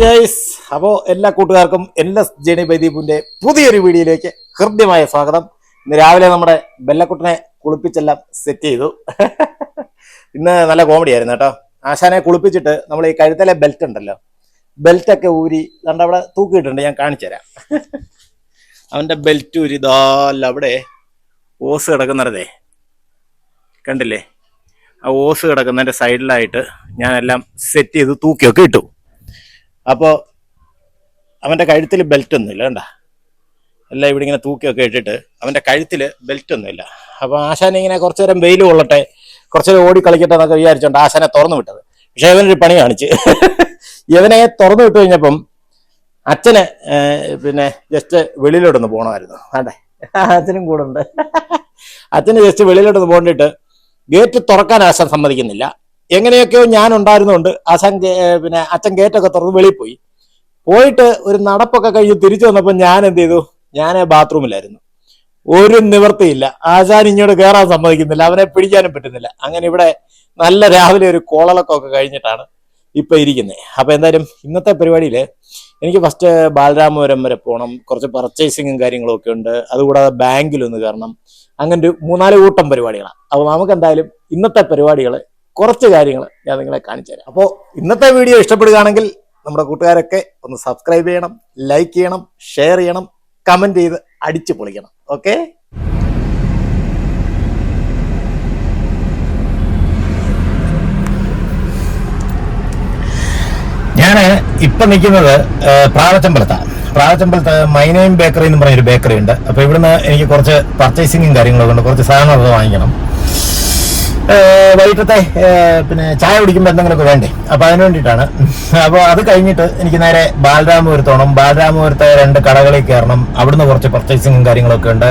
Guys, അപ്പോൾ എല്ലാ കൂട്ടുകാർക്കും LS ജേണി ബൈ ദീപുവിന്റെ പുതിയൊരു വീഡിയോയിലേക്ക് ഹൃദ്യമായ സ്വാഗതം. ഇന്ന് രാവിലെ നമ്മുടെ ബെല്ലക്കുട്ടനെ കുളിപ്പിച്ചെല്ലാം സെറ്റ് ചെയ്തു. ഇന്ന് നല്ല കോമഡി ആയിരുന്നു കേട്ടോ. ആശാനെ കുളിപ്പിച്ചിട്ട് നമ്മൾ ഈ കഴുത്തിലെ ബെൽറ്റ് ഉണ്ടല്ലോ, ബെൽറ്റൊക്കെ ഊരി കണ്ട അവിടെ തൂക്കിയിട്ടുണ്ട്, ഞാൻ കാണിച്ചു തരാം. അവന്റെ ബെൽറ്റ് ഊരി ഇതാല്ല അവിടെ ഓസ് കിടക്കുന്നതേ കണ്ടില്ലേ, ആ ഓസ് കിടക്കുന്നതിന്റെ സൈഡിലായിട്ട് ഞാനെല്ലാം സെറ്റ് ചെയ്ത് തൂക്കിയൊക്കെ ഇട്ടു. അപ്പോൾ അവൻ്റെ കഴുത്തിൽ ബെൽറ്റ് ഒന്നുമില്ല, കണ്ട എല്ലാം ഇവിടെ ഇങ്ങനെ തൂക്കിയൊക്കെ ഇട്ടിട്ട് അവൻ്റെ കഴുത്തിൽ ബെൽറ്റ് ഒന്നുമില്ല. അപ്പോൾ ആശാനെ ഇങ്ങനെ കുറച്ചു നേരം വെയിൽ കൊള്ളട്ടെ, കുറച്ചു നേരം ഓടി കളിക്കട്ടെ എന്നൊക്കെ വിചാരിച്ചോണ്ട് ആശാനെ തുറന്നു വിട്ടത്. പക്ഷെ ഇവനൊരു പണി കാണിച്ച്. ഇവനെ തുറന്നു വിട്ടു കഴിഞ്ഞപ്പം അച്ഛന് പിന്നെ ജസ്റ്റ് വെളിയിലോട്ടൊന്ന് പോകണമായിരുന്നു. അതെ, അച്ഛനും കൂടെ ഉണ്ട്. അച്ഛന് ജസ്റ്റ് വെളിയിലോട്ടൊന്ന് പോകണ്ടിട്ട് ഗേറ്റ് തുറക്കാൻ ആശാൻ സമ്മതിക്കുന്നില്ല. എങ്ങനെയൊക്കെയോ ഞാൻ ഉണ്ടായിരുന്നുകൊണ്ട് ആശാൻ പിന്നെ അച്ഛൻ ഗേറ്റൊക്കെ തുറന്ന് വെളിയിൽ പോയിട്ട് ഒരു നടപ്പൊക്കെ കഴിഞ്ഞ് തിരിച്ചു വന്നപ്പോൾ ഞാൻ എന്ത് ചെയ്തു, ഞാൻ ബാത്റൂമിലായിരുന്നു. ഒരു നിവൃത്തിയില്ല, ആശാൻ ഇങ്ങോട്ട് കയറാൻ സമ്മതിക്കുന്നില്ല, അവനെ പിടിക്കാനും പറ്റുന്നില്ല. അങ്ങനെ ഇവിടെ നല്ല രാവിലെ ഒരു കോളളക്കൊക്കെ കഴിഞ്ഞിട്ടാണ് ഇപ്പൊ ഇരിക്കുന്നത്. അപ്പൊ എന്തായാലും ഇന്നത്തെ പരിപാടിയിൽ എനിക്ക് ഫസ്റ്റ് ബാലരാമപുരം വരെ പോകണം, കുറച്ച് പർച്ചേസിങ്ങും കാര്യങ്ങളും ഒക്കെ ഉണ്ട്. അതുകൂടാതെ ബാങ്കിലൊന്ന് കയറണം. അങ്ങനെ ഒരു 3-4 കൂട്ടം പരിപാടികളാണ്. അപ്പൊ നമുക്ക് എന്തായാലും ഇന്നത്തെ പരിപാടികൾ കുറച്ച് കാര്യങ്ങൾ ഞാൻ നിങ്ങളെ കാണിച്ചു തരാം. അപ്പോൾ ഇന്നത്തെ വീഡിയോ ഇഷ്ടപ്പെടുകയാണെങ്കിൽ നമ്മുടെ കൂട്ടുകാരൊക്കെ ഒന്ന് സബ്സ്ക്രൈബ് ചെയ്യണം, ലൈക്ക് ചെയ്യണം, ഷെയർ ചെയ്യണം, കമന്റ് ചെയ്ത് അടിച്ചു പൊളിക്കണം. ഓക്കെ, ഞാൻ ഇപ്പൊ നിൽക്കുന്നത് പ്രാവച്ചമ്പലത്ത് മൈനയും ബേക്കറി എന്ന് പറഞ്ഞൊരു ബേക്കറി ഉണ്ട്. അപ്പൊ ഇവിടുന്ന് എനിക്ക് കുറച്ച് പർച്ചേസിങ്ങും കാര്യങ്ങളൊക്കെ ഉണ്ട്, കുറച്ച് സാധനങ്ങളൊക്കെ വാങ്ങിക്കണം. വൈകിട്ടത്തെ പിന്നെ ചായ കുടിക്കുമ്പോൾ എന്തെങ്കിലുമൊക്കെ വേണ്ടേ, അപ്പൊ അതിന് വേണ്ടിയിട്ടാണ്. അപ്പോൾ അത് കഴിഞ്ഞിട്ട് എനിക്ക് നേരെ ബാലരാമപുരത്ത് പോകണം. ബാലരാമപുരത്തെ 2 കടകളിൽ കയറണം. അവിടുന്ന് കുറച്ച് പർച്ചേസിങ്ങും കാര്യങ്ങളൊക്കെ ഉണ്ട്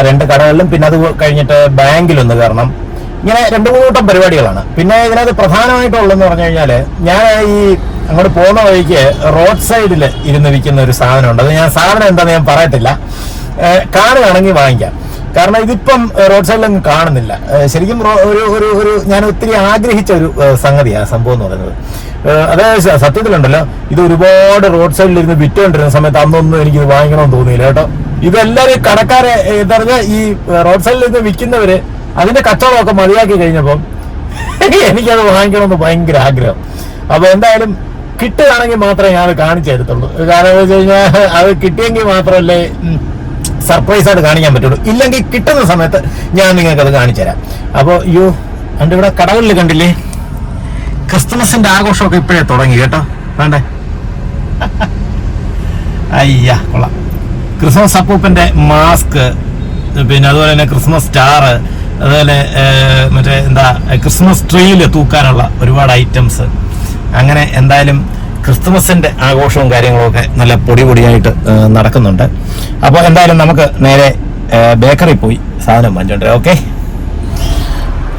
2 കടകളിലും. പിന്നെ അത് കഴിഞ്ഞിട്ട് ബാങ്കിലൊന്ന് കയറണം. ഇങ്ങനെ 2-3 കൂട്ടം പരിപാടികളാണ്. പിന്നെ ഇതിനകത്ത് പ്രധാനമായിട്ടുള്ളതെന്ന് പറഞ്ഞു കഴിഞ്ഞാൽ, ഞാൻ ഈ അങ്ങോട്ട് പോകുന്ന വഴിക്ക് റോഡ് സൈഡിൽ ഇരുന്ന് വിൽക്കുന്ന ഒരു സാധനമുണ്ട്. അത് ഞാൻ സാധനം എന്താണെന്ന് ഞാൻ പറയത്തില്ല, കാണുകയാണെങ്കിൽ വാങ്ങിക്കാം. കാരണം ഇതിപ്പം റോഡ് സൈഡിലൊന്നും കാണുന്നില്ല. ശരിക്കും ഒരു ഞാൻ ഒത്തിരി ആഗ്രഹിച്ച ഒരു സംഗതിയാണ് സംഭവം എന്ന് പറയുന്നത്. അതായത് സത്യത്തിലുണ്ടല്ലോ, ഇത് ഒരുപാട് റോഡ് സൈഡിൽ ഇരുന്ന് വിറ്റുകൊണ്ടിരുന്ന സമയത്ത് അന്നൊന്നും എനിക്കിത് വാങ്ങിക്കണമെന്ന് തോന്നിയില്ല കേട്ടോ. ഇതെല്ലാവരും കടക്കാരെ എന്താ പറഞ്ഞാൽ ഈ റോഡ് സൈഡിൽ ഇരുന്ന് വിൽക്കുന്നവര് അതിന്റെ കച്ചവടമൊക്കെ മതിയാക്കി കഴിഞ്ഞപ്പം എനിക്കത് വാങ്ങിക്കണമെന്ന് ഭയങ്കര ആഗ്രഹം. അപ്പൊ എന്തായാലും കിട്ടുകയാണെങ്കിൽ മാത്രമേ ഞാൻ അത് കാണിച്ചു തരത്തുള്ളൂ. കാരണം എന്താ വെച്ച് കഴിഞ്ഞാൽ അത് കിട്ടിയെങ്കിൽ മാത്രമല്ലേ സർപ്രൈസ് ആയിട്ട് കാണിക്കാൻ പറ്റുള്ളൂ. ഇല്ലെങ്കിൽ കിട്ടുന്ന സമയത്ത് ഞാൻ നിങ്ങൾക്ക് അത് കാണിച്ചു തരാം. അപ്പോൾ എൻ്റെ ഇവിടെ കടകളിൽ കണ്ടില്ലേ, ക്രിസ്മസിന്റെ ആഘോഷമൊക്കെ ഇപ്പോഴേ തുടങ്ങി കേട്ടോ. വേണ്ടേ, അയ്യാ കൊള്ളാം. ക്രിസ്മസ് അപ്പൂപ്പന്റെ മാസ്ക്, പിന്നെ അതുപോലെ തന്നെ ക്രിസ്മസ് സ്റ്റാർ, അതുപോലെ മറ്റേ എന്താ ക്രിസ്മസ് ട്രീയിൽ തൂക്കാനുള്ള ഒരുപാട് ഐറ്റംസ്. അങ്ങനെ എന്തായാലും ക്രിസ്മസിന്റെ ആഘോഷവും കാര്യങ്ങളൊക്കെ നല്ല പൊടിയായിട്ട് നടക്കുന്നുണ്ട്. അപ്പോൾ എന്തായാലും നമുക്ക് നേരെ ബേക്കറി പോയി സാധനം വാങ്ങിച്ചോണ്ട് വരാം. ഓക്കെ,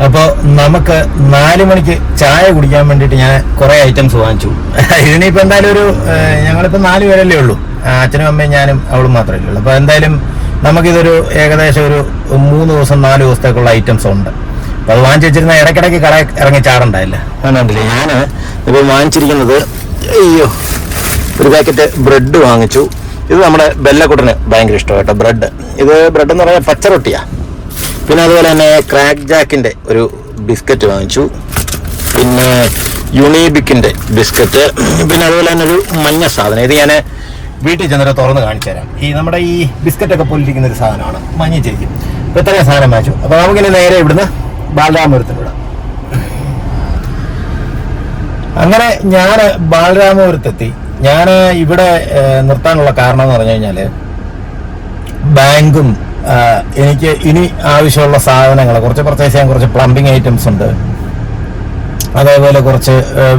അപ്പോൾ നമുക്ക് 4 മണിക്ക് ചായ കുടിക്കാൻ വേണ്ടിയിട്ട് ഞാൻ കുറേ ഐറ്റംസ് വാങ്ങിച്ചു. ഇതിനിപ്പോൾ എന്തായാലും ഞങ്ങളിപ്പോൾ 4 പേരല്ലേ ഉള്ളൂ, അച്ഛനും അമ്മയും ഞാനും അവളും മാത്രമല്ലേ ഉള്ളൂ. അപ്പോൾ എന്തായാലും നമുക്കിതൊരു ഏകദേശം ഒരു 3 ദിവസം 4 ദിവസത്തേക്കുള്ള ഐറ്റംസ് ഉണ്ട്. അപ്പോൾ അത് വാങ്ങിച്ചു വെച്ചിരുന്ന ഇടയ്ക്കിടയ്ക്ക് കട ഇറങ്ങി ചാടണ്ടായില്ല. കണ്ടില്ലേ, ഞാൻ ഇപ്പോൾ വാങ്ങിച്ചിരിക്കുന്നത് ഒരു പാക്കറ്റ് ബ്രെഡ് വാങ്ങിച്ചു. ഇത് നമ്മുടെ ബെല്ലക്കുട്ടന് ഭയങ്കര ഇഷ്ടമായിട്ടോ ബ്രെഡ്. ഇത് ബ്രെഡ് എന്ന് പറഞ്ഞാൽ പച്ചറൊട്ടിയാണ്. പിന്നെ അതുപോലെ തന്നെ ക്രാക്ക് ജാക്കിൻ്റെ ഒരു ബിസ്ക്കറ്റ് വാങ്ങിച്ചു. പിന്നെ യുണീബിക്കിൻ്റെ ബിസ്ക്കറ്റ്. പിന്നെ അതുപോലെ തന്നെ ഒരു മഞ്ഞ സാധനം, ഇത് ഞാൻ വീട്ടിൽ ചെന്നിട്ട് തുറന്ന് കാണിച്ചു തരാം. നമ്മുടെ ഈ ബിസ്ക്കറ്റൊക്കെ പൊലിരിക്കുന്ന ഒരു സാധനമാണ്, മഞ്ഞിച്ചിരിക്കും. അപ്പോൾ ഇത്രയും സാധനം വാങ്ങിച്ചു. അപ്പോൾ നമുക്കിനി നേരെ ഇവിടുന്ന് ബാലരാമപുരത്തിന് വിടാം. അങ്ങനെ ഞാൻ ബാലരാമപുരത്തെത്തി. ഞാൻ ഇവിടെ നിർത്താനുള്ള കാരണം എന്ന് പറഞ്ഞു കഴിഞ്ഞാൽ, ബാങ്കും എനിക്ക് ഇനി ആവശ്യമുള്ള സാധനങ്ങൾ കുറച്ച് പർച്ചേസ് ചെയ്യാൻ, കുറച്ച് പ്ലംബിങ് ഐറ്റംസ് ഉണ്ട്, അതേപോലെ കുറച്ച്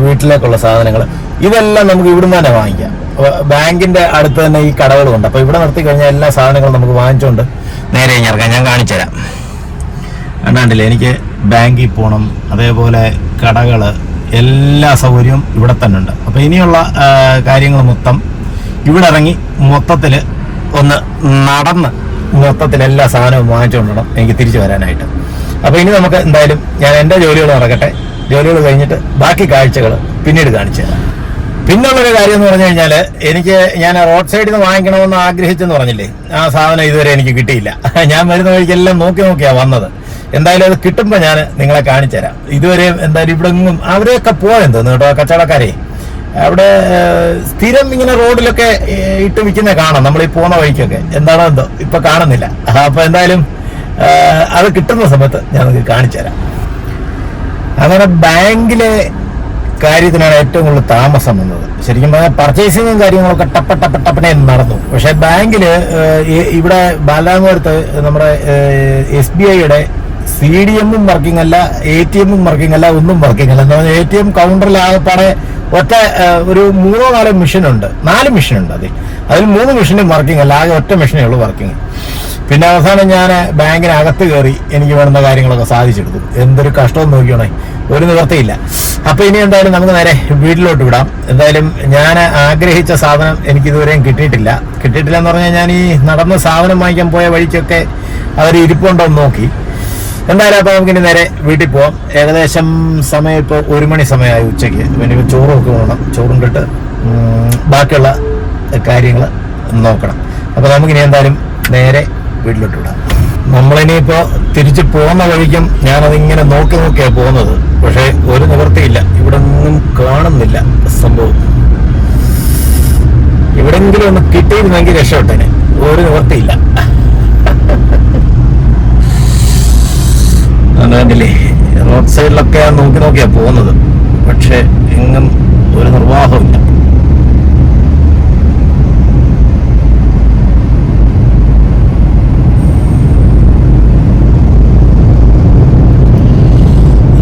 വീട്ടിലേക്കുള്ള സാധനങ്ങൾ, ഇതെല്ലാം നമുക്ക് ഇവിടുന്ന് തന്നെ വാങ്ങിക്കാം. ബാങ്കിന്റെ അടുത്ത് തന്നെ ഈ കടകളുമുണ്ട്. അപ്പോൾ ഇവിടെ നിർത്തി കഴിഞ്ഞാൽ എല്ലാ സാധനങ്ങളും നമുക്ക് വാങ്ങിച്ചുകൊണ്ട് നേരെ ഇറങ്ങാം. ഞാൻ കാണിച്ചു തരാം. കണ്ടില്ലേ, എനിക്ക് ബാങ്കിൽ പോകണം, അതേപോലെ കടകൾ, എല്ലാ സൗകര്യവും ഇവിടെ തന്നെ ഉണ്ട്. അപ്പോൾ ഇനിയുള്ള കാര്യങ്ങൾ മൊത്തം ഇവിടെ ഇറങ്ങി മൊത്തത്തിൽ ഒന്ന് നടന്ന് മൊത്തത്തിൽ എല്ലാ സാധനവും വാങ്ങിച്ചുകൊണ്ടിടണം എനിക്ക് തിരിച്ചു വരാനായിട്ട്. അപ്പോൾ ഇനി നമുക്ക് എന്തായാലും ഞാൻ എൻ്റെ ജോലികൾ നടക്കട്ടെ, ജോലികൾ കഴിഞ്ഞിട്ട് ബാക്കി കാഴ്ചകൾ പിന്നീട് കാണിച്ചു തരാം. പിന്നുള്ളൊരു കാര്യം എന്ന് പറഞ്ഞു കഴിഞ്ഞാൽ ഞാൻ റോഡ് സൈഡിൽ നിന്ന് വാങ്ങിക്കണമെന്ന് ആഗ്രഹിച്ചെന്ന് പറഞ്ഞില്ലേ, ആ സാധനം ഇതുവരെ എനിക്ക് കിട്ടിയില്ല. ഞാൻ വരുന്ന വഴിക്കെല്ലാം നോക്കിയാ വന്നത്. എന്തായാലും അത് കിട്ടുമ്പോൾ ഞാൻ നിങ്ങളെ കാണിച്ചു തരാം. ഇതുവരെ എന്തായാലും ഇവിടെ ഒന്നും അവരെയൊക്കെ പോയെന്ന് തോന്നുന്നു കേട്ടോ, കച്ചവടക്കാരെ. അവിടെ സ്ഥിരം ഇങ്ങനെ റോഡിലൊക്കെ ഇട്ട് വിൽക്കുന്ന കാണാം, നമ്മൾ ഈ പോകുന്ന വഴിക്കൊക്കെ. എന്താണോ എന്തോ ഇപ്പൊ കാണുന്നില്ല. അപ്പൊ എന്തായാലും അത് കിട്ടുന്ന സമയത്ത് ഞാൻ നിങ്ങൾക്ക് കാണിച്ചു തരാം. അങ്ങനെ ബാങ്കിലെ കാര്യത്തിനാണ് ഏറ്റവും കൂടുതൽ താമസം വന്നത്. ശരിക്കും പറഞ്ഞാൽ പർച്ചേസിങ്ങും കാര്യങ്ങളൊക്കെ ടപ്പനെ നടന്നു. പക്ഷെ ബാങ്കില് ഇവിടെ ബാലാങ്ങോരത്ത് നമ്മുടെ SBIയുടെ CDM വർക്കിംഗ് അല്ല, ATM വർക്കിംഗ് അല്ല, ഒന്നും വർക്കിംഗ് അല്ല. എന്താ പറഞ്ഞാൽ ATM കൗണ്ടറിൽ ആകെപ്പാടെ ഒറ്റ ഒരു 3-4 മെഷീനുണ്ട്, 4 മെഷീനുണ്ട്. അതിൽ 3 മെഷീനും വർക്കിംഗ് അല്ല, ആകെ ഒറ്റ മെഷീനേ ഉള്ളൂ വർക്കിംഗ്. പിന്നെ അവസാനം ഞാൻ ബാങ്കിനകത്ത് കയറി എനിക്ക് വേണ്ടുന്ന കാര്യങ്ങളൊക്കെ സാധിച്ചെടുത്തു. എന്തൊരു കഷ്ടം നോക്കിയോണേ, ഒരു നിവൃത്തിയില്ല. അപ്പൊ ഇനി എന്തായാലും നമുക്ക് നേരെ വീട്ടിലോട്ട് വിടാം. എന്തായാലും ഞാൻ ആഗ്രഹിച്ച സാധനം എനിക്ക് ഇതുവരെയും കിട്ടിയിട്ടില്ല എന്ന് പറഞ്ഞാൽ ഞാൻ ഈ നടന്ന സാധനം വാങ്ങിക്കാൻ പോയ വഴിക്കൊക്കെ അവർ ഇരിപ്പുണ്ടോ എന്ന് നോക്കി. എന്തായാലും അപ്പൊ നമുക്കിനി നേരെ വീട്ടിൽ പോവാം. ഏകദേശം സമയം ഇപ്പോൾ 1 മണി സമയമായി ഉച്ചയ്ക്ക്. പിന്നെ ചോറൊക്കെ വേണം, ചോറുണ്ടിട്ട് ബാക്കിയുള്ള കാര്യങ്ങൾ നോക്കണം. അപ്പൊ നമുക്കിനി എന്തായാലും നേരെ വീട്ടിലോട്ട് വിടാം. നമ്മളിനിയിപ്പോ തിരിച്ചു പോകുന്ന വഴിക്കും ഞാനതിങ്ങനെ നോക്കിയാ പോകുന്നത്. പക്ഷെ ഒരു നിവൃത്തിയില്ല, ഇവിടെ ഒന്നും കാണുന്നില്ല സംഭവം. എവിടെങ്കിലും ഒന്ന് കിട്ടിയിരുന്നെങ്കിൽ രക്ഷപ്പെട്ടനെ. ഒരു നിവൃത്തിയില്ല. അതുകൊണ്ടില്ലേ റോഡ് സൈഡിലൊക്കെ നോക്കിയാ പോകുന്നത്. പക്ഷെ എങ്ങും ഒരു നിർവാഹമില്ല.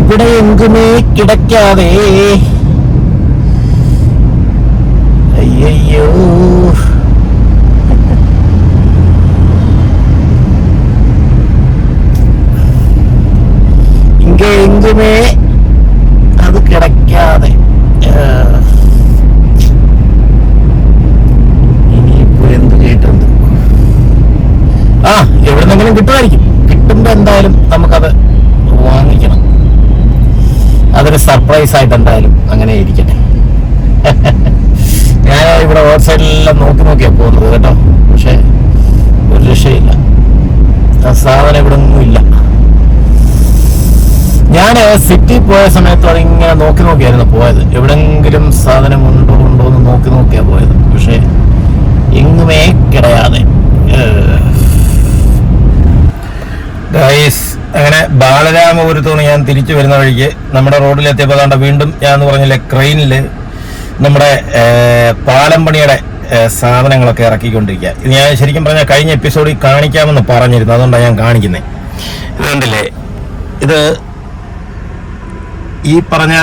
ഇവിടെ എങ്കുമേ കിടക്കാതെ അയ്യോ ഇങ്ങ എങ്കുമേ അത് കിടക്കാതെ ഇനിയിപ്പോ എന്ത് കേട്ടുണ്ട്. എവിടെന്നെങ്കിലും കിട്ടുമായിരിക്കും. കിട്ടുമ്പോ എന്തായാലും നമുക്കത് വാങ്ങിക്കണം. അതൊരു സർപ്രൈസ് ആയിട്ട് എന്തായാലും അങ്ങനെ ഇരിക്കട്ടെ. ഞാൻ ഇവിടെ റോഡ് സൈഡിലെല്ലാം നോക്കിയാ പോകുന്നത് കേട്ടോ. പക്ഷെ ഒരു രക്ഷയില്ല, ആ സാധനം ഇവിടെ ഒന്നും ഇല്ല. ഞാൻ സിറ്റി പോയ സമയത്ത് അതിങ്ങനെ നോക്കിയായിരുന്നു പോയത്. എവിടെങ്കിലും സാധനം ഉണ്ടോ എന്ന് നോക്കിയാ പോയത്. പക്ഷെ എങ്ങുമേ കിടയാതെ. ഗൈസ്, അങ്ങനെ ബാലരാമപുരത്തോണ് ഞാൻ തിരിച്ചു വരുന്ന വഴിക്ക് നമ്മുടെ റോഡിലെത്തിയപ്പോൾ കണ്ട വീണ്ടും ഞാൻ പറഞ്ഞില്ലേ ക്രെയിനിൽ നമ്മുടെ പാലം പണിയുടെ സാധനങ്ങളൊക്കെ ഇറക്കിക്കൊണ്ടിരിക്കുക. ഇത് ഞാൻ ശരിക്കും പറഞ്ഞാൽ കഴിഞ്ഞ എപ്പിസോഡിൽ കാണിക്കാമെന്ന് പറഞ്ഞിരുന്നു, അതുകൊണ്ടാണ് ഞാൻ കാണിക്കുന്നത്. ഇതുണ്ടല്ലേ, ഇത് ഈ പറഞ്ഞ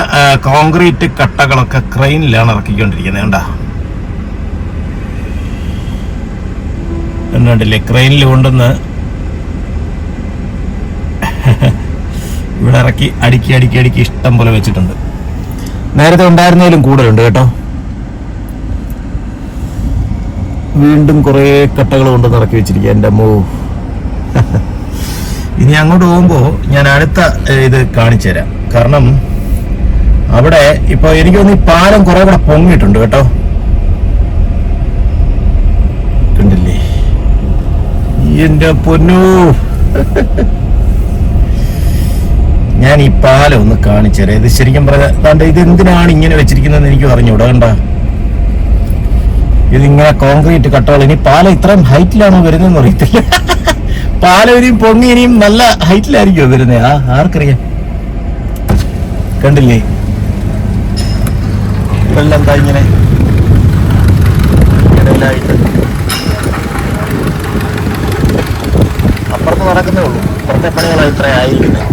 കോൺക്രീറ്റ് കട്ടകളൊക്കെ ക്രെയിനിലാണ് ഇറക്കിക്കൊണ്ടിരിക്കുന്നത്. കണ്ടില്ലേ, ക്രെയിനിൽ കൊണ്ടുവന്ന് ഇവിടെ ഇറക്കി അടുക്കി ഇഷ്ടം പോലെ വെച്ചിട്ടുണ്ട്. നേരത്തെ ഉണ്ടായിരുന്നതിലും കൂടുതലുണ്ട് കേട്ടോ. വീണ്ടും കുറെ കട്ടകൾ കൊണ്ട് ഇറക്കി വെച്ചിരിക്കുക. എൻ്റെ അമ്മോ, ഇനി അങ്ങോട്ട് പോകുമ്പോൾ ഞാൻ അടുത്ത ഇത് കാണിച്ചു തരാം. കാരണം അവിടെ ഇപ്പൊ എനിക്ക് തോന്നുന്നു ഈ പാലം കുറെ കൂടെ പൊങ്ങിയിട്ടുണ്ട് കേട്ടോ. കണ്ടില്ലേ, എൻ്റെ പൊന്നൂ. ഞാൻ ഈ പാലം ഒന്ന് കാണിച്ചു തരാം. ഇത് ശരിക്കും പറഞ്ഞാൽ ഇത് എന്തിനാണ് ഇങ്ങനെ വെച്ചിരിക്കുന്നതെന്ന് എനിക്ക് അറിഞ്ഞൂടാ. കണ്ട, ഇതിങ്ങനെ കോൺക്രീറ്റ് കട്ടകൾ. ഇനി പാലം ഇത്രയും ഹൈറ്റിലാണോ വരുന്നതെന്ന് അറിയത്തില്ല. പാലം ഇനിയും പൊങ്ങി ഇനിയും നല്ല ഹൈറ്റിലായിരിക്കുമോ വരുന്നത്, ആർക്കറിയാം. കണ്ടില്ലേ, ഇതെല്ലാം എന്താ ഇങ്ങനെ ഇടയിലായിട്ട് അപ്പുറത്ത് നടക്കുന്നേ ഉള്ളൂ. അപ്പുറത്തെ പണികളാണ് ഇത്ര ആയിരിക്കുന്നത്.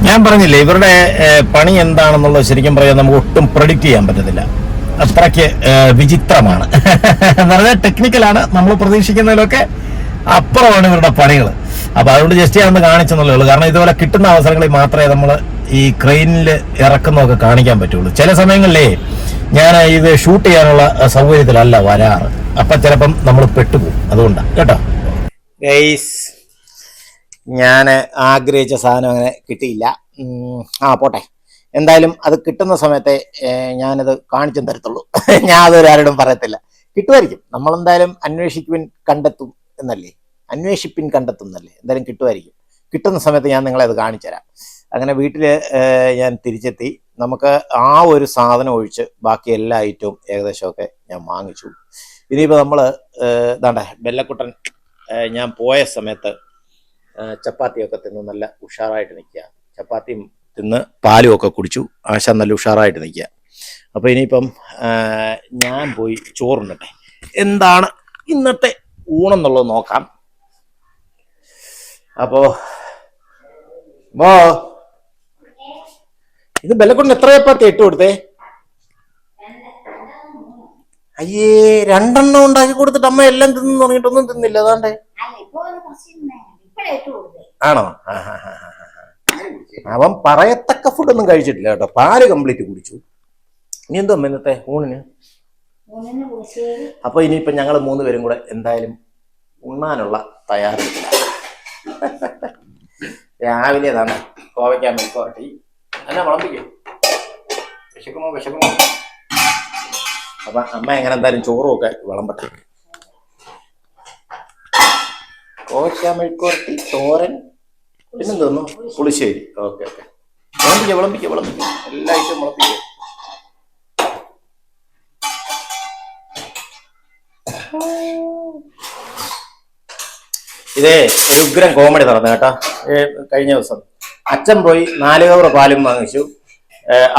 ഞാൻ പറഞ്ഞില്ലേ, ഇവരുടെ പണി എന്താണെന്നുള്ളത് ശരിക്കും പറയാൻ നമുക്ക് ഒട്ടും പ്രഡിക്റ്റ് ചെയ്യാൻ പറ്റത്തില്ല. അത്രയ്ക്ക് വിചിത്രമാണ്. വളരെ ടെക്നിക്കലാണ്. നമ്മൾ പ്രതീക്ഷിക്കുന്നതിലൊക്കെ അപ്പുറമാണ് ഇവരുടെ പണികൾ. അപ്പൊ അതുകൊണ്ട് ജസ്റ്റ് ഞാനൊന്ന് കാണിച്ചെന്നുള്ളേ ഉള്ളൂ. കാരണം ഇതുപോലെ കിട്ടുന്ന അവസരങ്ങളിൽ മാത്രമേ നമ്മൾ ഈ ക്രെയിനിൽ ഇറക്കുന്നതൊക്കെ കാണിക്കാൻ പറ്റുള്ളൂ. ചില സമയങ്ങളിലേ ഞാൻ ഇത് ഷൂട്ട് ചെയ്യാനുള്ള സൗകര്യത്തിലല്ല വരാറ്. അപ്പൊ ചിലപ്പം നമ്മൾ പെട്ടുപോകും. അതുകൊണ്ടാണ് കേട്ടോ. ഞാൻ ആഗ്രഹിച്ച സാധനം അങ്ങനെ കിട്ടിയില്ല. പോട്ടെ, എന്തായാലും അത് കിട്ടുന്ന സമയത്തെ ഞാനത് കാണിച്ചും തരത്തുള്ളൂ. ഞാൻ അതൊരു ആരോടും പറയത്തില്ല. കിട്ടുമായിരിക്കും. നമ്മളെന്തായാലും കണ്ടെത്തും എന്നല്ലേ, അന്വേഷിപ്പിൻ കണ്ടെത്തും എന്നല്ലേ, എന്തായാലും കിട്ടുമായിരിക്കും. കിട്ടുന്ന സമയത്ത് ഞാൻ നിങ്ങളെ അത് കാണിച്ചു തരാം. അങ്ങനെ വീട്ടിൽ ഞാൻ തിരിച്ചെത്തി. നമുക്ക് ആ ഒരു സാധനം ഒഴിച്ച് ബാക്കി എല്ലാ ഐറ്റവും ഏകദേശമൊക്കെ ഞാൻ വാങ്ങിച്ചു. ഇനിയിപ്പോൾ നമ്മൾ ഇതാണ്ടേ ബെല്ലക്കുട്ടൻ ഞാൻ പോയ സമയത്ത് ചപ്പാത്തിയൊക്കെ തിന്ന് നല്ല ഉഷാറായിട്ട് നിൽക്കുക. ചപ്പാത്തിയും തിന്ന് പാലും ഒക്കെ കുടിച്ചു. ആശ നല്ല ഉഷാറായിട്ട് നിൽക്കുക. അപ്പോൾ ഇനിയിപ്പം ഞാൻ പോയി ചോറുണ്ടട്ടെ. എന്താണ് ഇന്നത്തെ ഊണെന്നുള്ളത് നോക്കാം. അപ്പോൾ ഇത് ബെല്ലക്കുട്ടൻ എത്ര ചപ്പാത്തി ഇട്ട് കൊടുത്തേ? അയ്യേ, 2 എണ്ണം ഉണ്ടാക്കി കൊടുത്തിട്ട് അമ്മ എല്ലാം തിന്നു തുടങ്ങിയിട്ടൊന്നും തിന്നില്ല. അതാണ്ടേ ആണോ? അവൻ പറയത്തക്ക ഫുഡൊന്നും കഴിച്ചിട്ടില്ല കേട്ടോ. പാല് കംപ്ലീറ്റ് കുടിച്ചു. ഇനി എന്തോ ഇന്നത്തെ ഊണിന്? അപ്പൊ ഇനിയിപ്പൊ ഞങ്ങൾ 3 പേരും കൂടെ എന്തായാലും ഉണ്ണാനുള്ള തയ്യാറെടുപ്പില്ല. രാവിലെ ഇതാണ് കോവയ്ക്കാൻ മെഴുക്കുവരട്ടി. എന്നാ വിളമ്പിക്കും, വിശക്കുമോ? അപ്പൊ അമ്മ എങ്ങനെ എന്തായാലും ചോറും ഒക്കെ വിളമ്പട്ടെ. കോവയ്ക്കാൻ മെഴുക്കുവരട്ടി, തോരൻ, പിന്നെന്തോന്നു, പുളിശ്ശേരി. ഓക്കെ. വിളമ്പിക്കുക എല്ലാ ഐറ്റവും വിളമ്പിക്കുക. ഇതേ ഒരു ഉഗ്രം കോമഡി നടന്നു കേട്ടോ. കഴിഞ്ഞ ദിവസം അച്ഛൻ പോയി 4 കവർ പാലും വാങ്ങിച്ചു,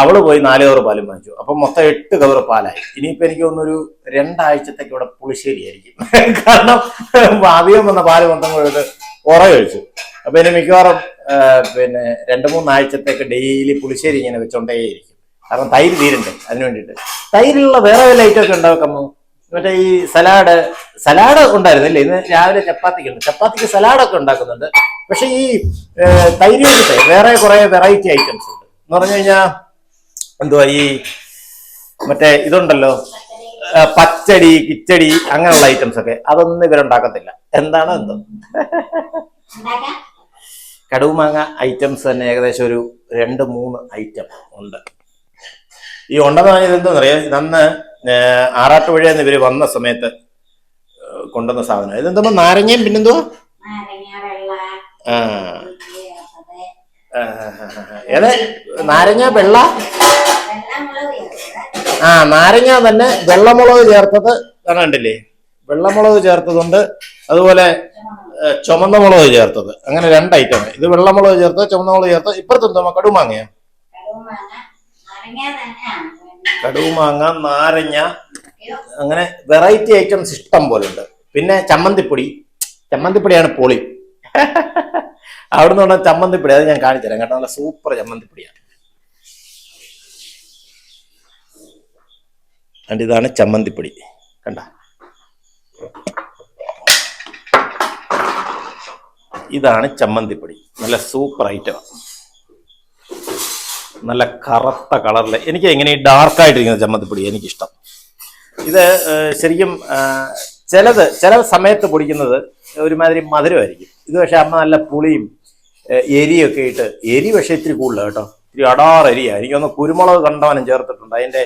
അവള് പോയി 4 കവർ പാലും വാങ്ങിച്ചു. അപ്പൊ മൊത്തം 8 കവർ പാലായി. ഇനിയിപ്പോ എനിക്ക് തോന്നുന്നൊരു 2 ആഴ്ചത്തേക്ക് ഇവിടെ പുളിശ്ശേരി ആയിരിക്കും. കാരണം അധികം വന്ന പാല് മൊത്തം കൊടുത്ത് കഴിച്ചു. അപ്പൊ ഇനി മിക്കവാറും 2-3 ആഴ്ചത്തേക്ക് ഡെയിലി പുളിശ്ശേരി ഇങ്ങനെ വെച്ചോണ്ടേയിരിക്കും. കാരണം തൈര് തീരണ്ടേ, അതിന് വേണ്ടിയിട്ട്. തൈരിലുള്ള വേറെ വല്ല ഐറ്റം ഒക്കെ ഉണ്ടാക്കാമോ? മറ്റേ ഈ സലാഡ് ഉണ്ടായിരുന്നില്ലേ? ഇന്ന് രാവിലെ ചപ്പാത്തിക്ക് സലാഡൊക്കെ ഉണ്ടാക്കുന്നുണ്ട്. പക്ഷെ ഈ തൈര് വേണ്ടിയിട്ട് വേറെ കുറെ വെറൈറ്റി ഐറ്റംസ് ഉണ്ട്. എന്ന് പറഞ്ഞു കഴിഞ്ഞാൽ എന്തുവാ, ഈ മറ്റേ ഇതുണ്ടല്ലോ, പച്ചടി, കിച്ചടി, അങ്ങനെയുള്ള ഐറ്റംസ് ഒക്കെ, അതൊന്നും ഇവരുണ്ടാക്കത്തില്ല. എന്താണ് എന്തോ കടുമാങ്ങ ഐറ്റംസ് തന്നെ ഏകദേശം ഒരു 2-3 ഐറ്റം ഉണ്ട്. ഈ ഉണ്ടെന്ന് പറഞ്ഞത് എന്തോന്നറിയാം, അന്ന് ആറാട്ടുപുഴയിൽ ഇവര് വന്ന സമയത്ത് കൊണ്ടുവന്ന സാധനം. ഇതെന്തോ നാരങ്ങയും പിന്നെന്തുവാ, ഏത് നാരങ്ങ വെള്ള, നാരങ്ങ തന്നെ വെള്ളമുളക് ചേർത്തത് കണ്ടില്ലേ? വെള്ളമുളക് ചേർത്തതുണ്ട്, അതുപോലെ ചുമന്ന മുളക് ചേർത്തത്. അങ്ങനെ 2 ഐറ്റം. ഇത് വെള്ളമുളക് ചേർത്തത്, ചുമന്ന മുളക് ചേർത്തത്. ഇപ്പുറത്തെന്തോ കടുമാങ്ങയോ, കടുമാങ്ങ, നാരങ്ങ, അങ്ങനെ വെറൈറ്റി ഐറ്റംസ് ഇഷ്ടം പോലെ ഉണ്ട്. പിന്നെ ചമ്മന്തിപ്പൊടിയാണ് പൊളി. അവിടുന്ന് പറഞ്ഞ ചമ്മന്തിപ്പൊടി, അത് ഞാൻ കാണിച്ചു തരാം കേട്ടോ. നല്ല സൂപ്പർ ചമ്മന്തിപ്പൊടിയാണ്. ഇതാണ് ചമ്മന്തിപ്പൊടി, കണ്ട. ഇതാണ് ചമ്മന്തിപ്പൊടി. നല്ല സൂപ്പർ ഐറ്റമാണ്. നല്ല കറുത്ത കളറിൽ. എനിക്ക് എങ്ങനെ ഈ ഡാർക്കായിട്ടിരിക്കുന്ന ചമ്മന്തിപ്പൊടി എനിക്കിഷ്ടം. ഇത് ശരിക്കും ചില സമയത്ത് പൊടിക്കുന്നത് ഒരുമാതിരി മധുരമായിരിക്കും. ഇത് പക്ഷെ അമ്മ നല്ല പുളിയും എരിയൊക്കെ ഇട്ട്, എരി പക്ഷെ ഇത്തിരി കൂടുതലാണ് കേട്ടോ. ഇത്തിരി അടാർ എരിയാണ്. എനിക്കൊന്ന് കുരുമുളക് കണ്ടവനും ചേർത്തിട്ടുണ്ട്. അതിൻ്റെ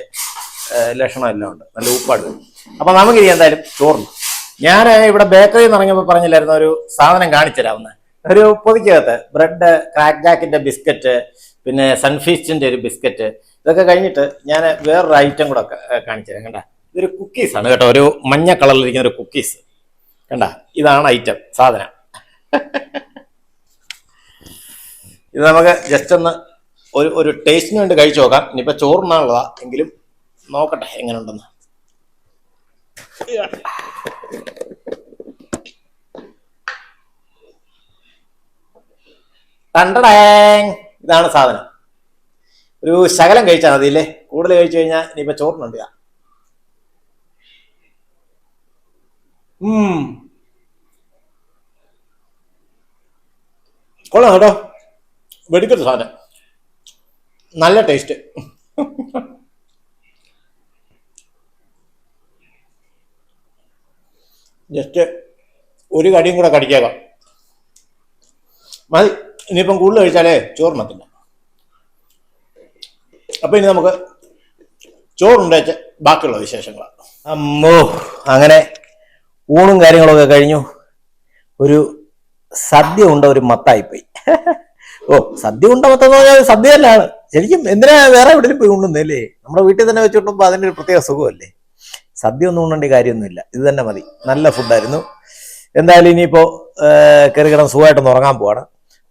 ലക്ഷണം എല്ലാം ഉണ്ട്. നല്ല ഉപ്പാട്. അപ്പൊ നമുക്കിനി എന്തായാലും ചോറുണ്ട്. ഞാൻ ഇവിടെ ബേക്കറിയിൽ നിന്ന് ഇറങ്ങിയപ്പോൾ പറഞ്ഞില്ലായിരുന്നു ഒരു സാധനം കാണിച്ചു തരാവുന്ന, ഒരു പൊതിക്കകത്ത് ബ്രെഡ്, ക്രാക്ക് ജാക്കിന്റെ ബിസ്ക്കറ്റ്, പിന്നെ സൺഫീസ്റ്റിന്റെ ഒരു ബിസ്ക്കറ്റ്. ഇതൊക്കെ കഴിഞ്ഞിട്ട് ഞാൻ വേറൊരു ഐറ്റം കൂടെ കാണിച്ചു തരാം. കണ്ട, ഇതൊരു കുക്കീസാണ് കേട്ടോ. ഒരു മഞ്ഞ കളറിലിരിക്കുന്ന ഒരു കുക്കീസ് കണ്ട. ഇതാണ് ഐറ്റം സാധനം. ഇത് നമുക്ക് ജസ്റ്റ് ഒന്ന് ഒരു ടേസ്റ്റിന് വേണ്ടി കഴിച്ചു നോക്കാം. ഇനിയിപ്പോ ചോറിനാനുള്ളതാ, എങ്കിലും നോക്കട്ടെ എങ്ങനെ ഉണ്ടെന്ന്. ഇതാണ് സാധനം. ഒരു ശകലം കഴിച്ചാൽ മതിയില്ലേ, കൂടുതൽ കഴിച്ചു കഴിഞ്ഞാൽ ഇനിയിപ്പോ ചോറിനുണ്ട്. കൊള്ളാം കേട്ടോ, വെടിക്കത്ത സാധനം, നല്ല ടേസ്റ്റ്. ജസ്റ്റ് ഒരു കടിയും കൂടെ കടിച്ചേക്കാം മതി. ഇനിയിപ്പം കൂടുതൽ കഴിച്ചാലേ ചോറിനത്തില്ല. അപ്പൊ ഇനി നമുക്ക് ചോറുണ്ടേച്ച് ബാക്കിയുള്ള വിശേഷങ്ങളാണ്. അമ്മോ, അങ്ങനെ ഊണും കാര്യങ്ങളൊക്കെ കഴിഞ്ഞു. ഒരു സദ്യ ഉണ്ട ഒരു മത്തായിപ്പോയി. ഓ, സദ്യ ഉണ്ട മത്തെന്ന് പറഞ്ഞാൽ സദ്യ തന്നെയാണ് ശരിക്കും. എന്തിനാ വേറെ എവിടെയും പോയി ഉണ്ണുന്നല്ലേ? നമ്മുടെ വീട്ടിൽ തന്നെ വെച്ചിട്ടുമ്പോ അതിൻ്റെ ഒരു പ്രത്യേക സുഖമല്ലേ. സദ്യ ഒന്നും ഉണ്ണേണ്ട കാര്യമൊന്നുമില്ല, ഇത് തന്നെ മതി. നല്ല ഫുഡായിരുന്നു. എന്തായാലും ഇനിയിപ്പോ കയറി കിടന്ന് സുഖമായിട്ടൊന്ന് ഉറങ്ങാൻ പോവാണ്.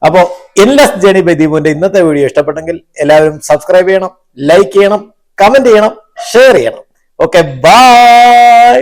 അപ്പോൾ എൻലെസ് ജേണി ബൈ ദീപുവിന്റെ ഇന്നത്തെ വീഡിയോ ഇഷ്ടപ്പെട്ടെങ്കിൽ എല്ലാവരും സബ്സ്ക്രൈബ് ചെയ്യണം, ലൈക്ക് ചെയ്യണം, കമന്റ് ചെയ്യണം, ഷെയർ ചെയ്യണം. Okay, by.